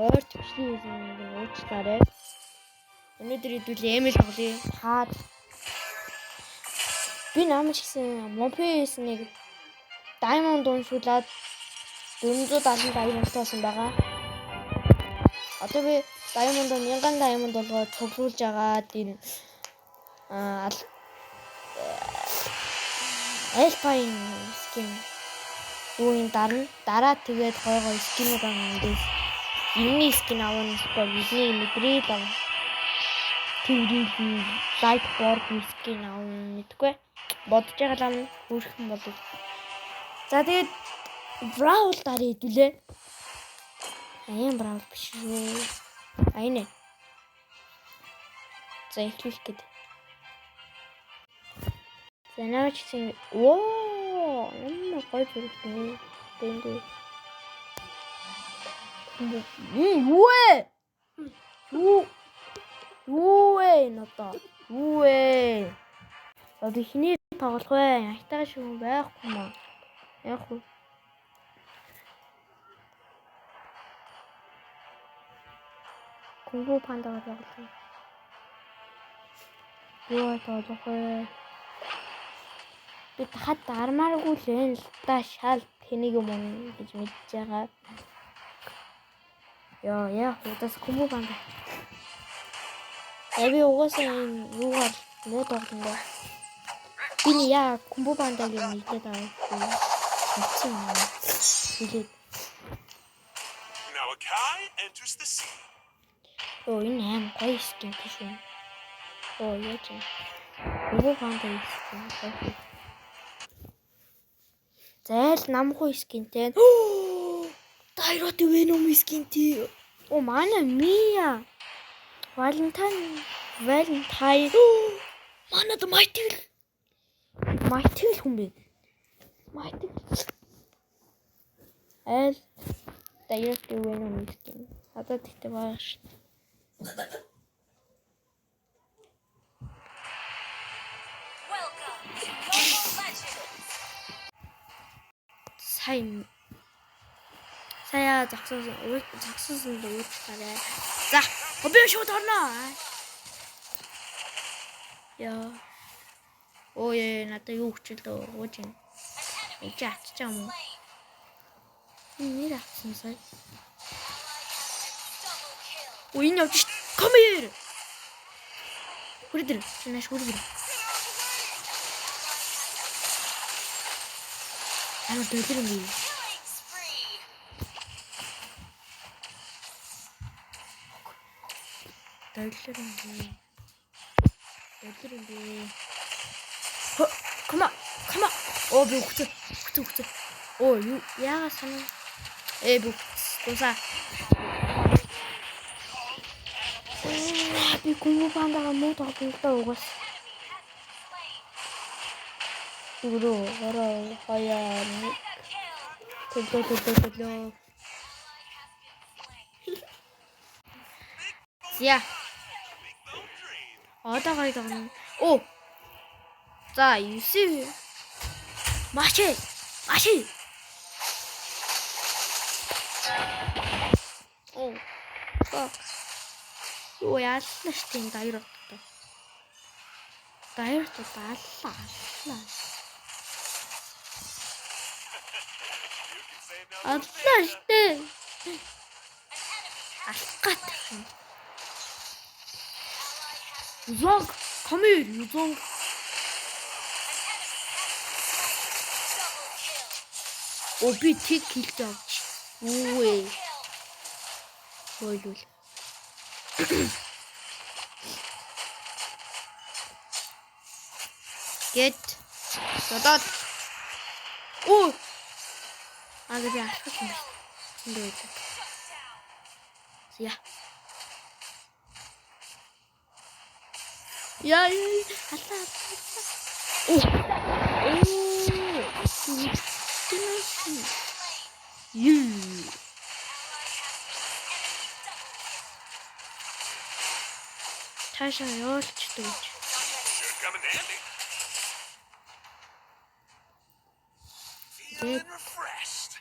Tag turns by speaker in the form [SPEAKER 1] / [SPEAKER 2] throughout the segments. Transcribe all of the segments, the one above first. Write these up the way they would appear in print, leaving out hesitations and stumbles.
[SPEAKER 1] ойр төвчний уучлаарай. Өнөөдөр хэдүүл эмэл тоглоё. Хаад. Би намж гисэн Монпес нэг Diamond уншуулад 470 тоосон байгаа. Одоо би Diamond 1000 Diamond болгоод цуглуулж агаад энэ Alpine skin юуны дараа тэгээд гой скинүүд авах. Юуны скин авах нь бидний мэдрээд авах. TV light board skin авах мэдгүй. Бодож байгаа юм хөөрхөн болов. За тэгээд Brawl дараа хэдүүлээ. Аян Brawl биш үү? Айнэ. За эхлэх гээд. Занаач гэсэн юм гой зүрхтэй. Бэндээ. Юу вэ надаа? Юу вэ? Одоо хинээ тоглох вэ? Айтаа шүү байхгүй маа. Яг уу. Кунг-фу панда тоглох. Юу тоглох вэ? Би хат армааргүй л энэ л та шал тэнийг юм гэж мэдж байгаа. Яа, удаас кунг-фу панда. Би угаасаа юугаар муу тоглоно. Би яа кунг-фу пандаг юм хэлээд байгаа. Хэлээд.
[SPEAKER 2] Now a Kai enters the scene.
[SPEAKER 1] Энэ аим гоё скин биш үү? Яач. Кунг-фу панда скин. Зайл намгүй скинтэй. Дайрот Venom скинтэй. Манай Мия. Valentine. Манад Mighty хүн бэ? Mighty. Дайрот Venom скин. Одоо тэгтээ байгаа шүү. Сая загсуусан л уучлаарай. За, би шууд орно. Яа. Надад юу хүчлээ ууж юм. Чи атчих юм уу? Нэр атсан сая. Энэ явж. Come here. Хүрдэр. Чинаш хүрдэр. Амар дэвлэр юм би. Дэвлэр юм би. Come on. Би хөтө. Юу яага санаа. Би дуусаа. Би кунг-фу пандага муу тоглолтоо угаас. Ороо хаяа. Төлөө. Я. Одоо гой тоглоно. За, 9. Маши. Яаллаа штин дайрот. Аллаа. Аллаа штэ. Алгат. Зонг, come here, зонг. Би тэг хэлж авч. Үгүй. Хойлол. Get. Додод. Би алхах юм. Энд үү. Яа. Аллаа. Таашаа явуулчихдаг.
[SPEAKER 2] Should come in handy. Feeling refreshed.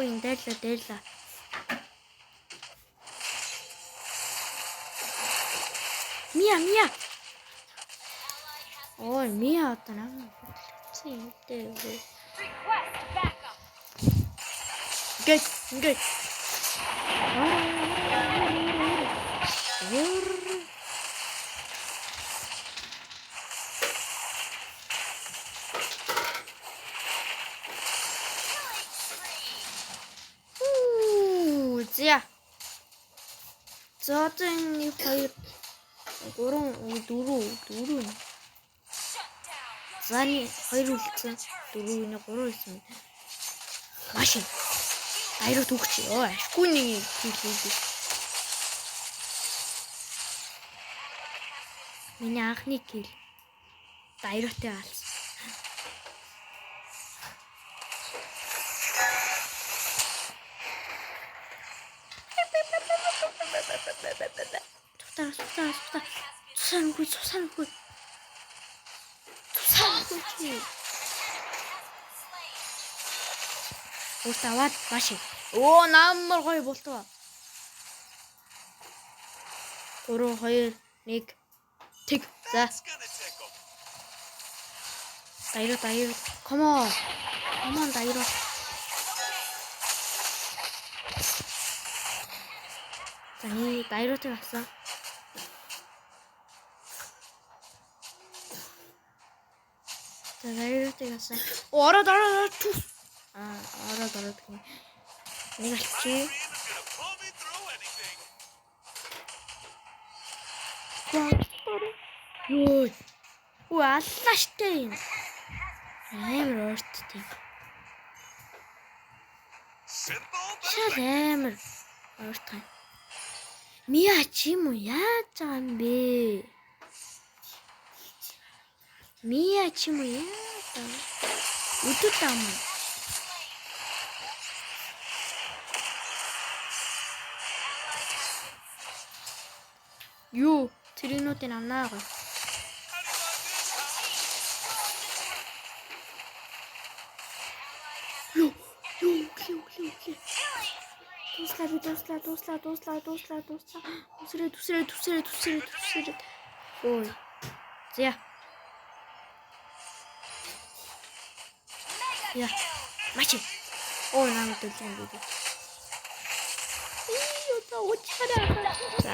[SPEAKER 1] Ой, дайрлаа. Мия. Ой, Мия одоо намайг хөтлөсөн юм дээ. Ингээд. За одоо энэ 2 3 4. За энэ 2 үлдсэн. 4 энэ 3 байсан. Машин. Дайруу түүхч. Ашгүй нэг хийлээ. Миний анхны кил. Дайруутай алсан. Туфтаа. Цусангүй. Уутаваад машин. Намар гоё болтоо. 3 2 1 тэг. За. Дайруу. Come on дайруу. За энэ дайруутай авсан. За дайруутай авсан. Ороод. Ороод гэх юм. Нэг алчи. Ой, аллаа штэ юм. Амар уурттай. Шал амар ууртай. Мия чи юм уу яаж байгаа юм бэ? Өдөр дам. Юу, тэрнүүдийн амнаагаа. Юу. Туслаа. Ой. За. Я. Мачи. Ой, нам төлөв юм. Ий, очаарай. За.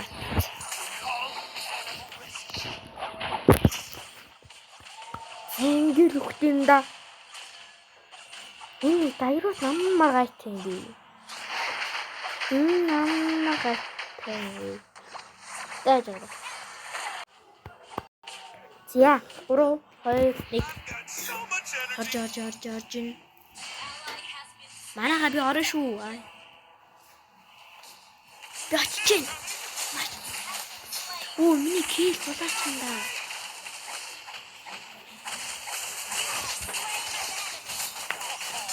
[SPEAKER 1] Энгэр хөхтинда. Энэ дайруу наммар гайтай юм би. Дэжээ. За, 3 2 1. Орж. Манайха би орно шүү. Би очиж байна. Миний кил болоочинда.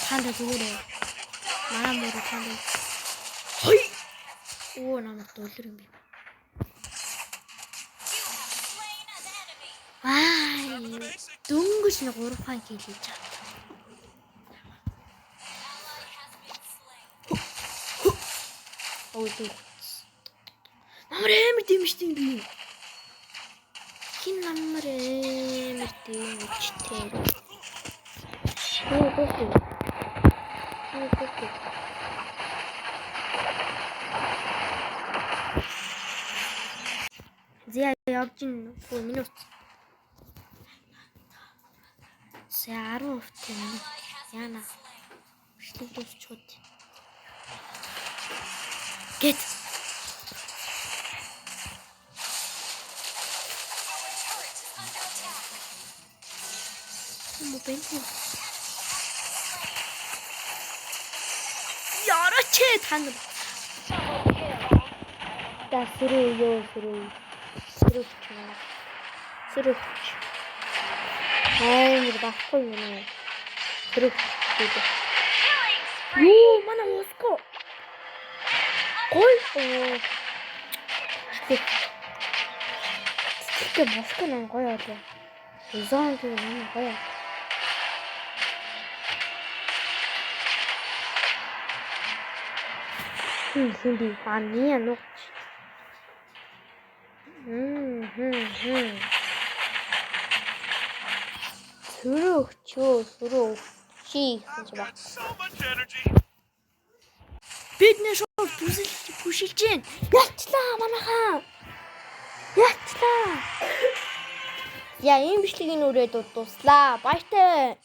[SPEAKER 1] Ханда зүгээр. Манай мөр ханда. Хой. Намайг доллар юм би. Дөнгөж нэг 3 хаан кил хийж байгаа. Намар амар дэмжтэй би. Хин намар амар дэмжтэй. Зя явж ин 2 минут. За 10 минут. Яна. Бичлэг дуусчиход. Get. Бэнтэн. Яраач тань. Сэрүүч. Амар баггүй юм. Сэрүүч. Юу манай Моско. Ой. Тэг Моско нэн гоё яа. Зон тийм нэн гоё. Hindi. Ania no. Сүрөх чи гэж
[SPEAKER 2] I've
[SPEAKER 1] баг.
[SPEAKER 2] got so much energy.
[SPEAKER 1] Бид нэ шууд бүшилж гин. Яачлаа манайхаа. Яачлаа. Яа ийм бичлэгийн үрээд дуслаа. Баяртай.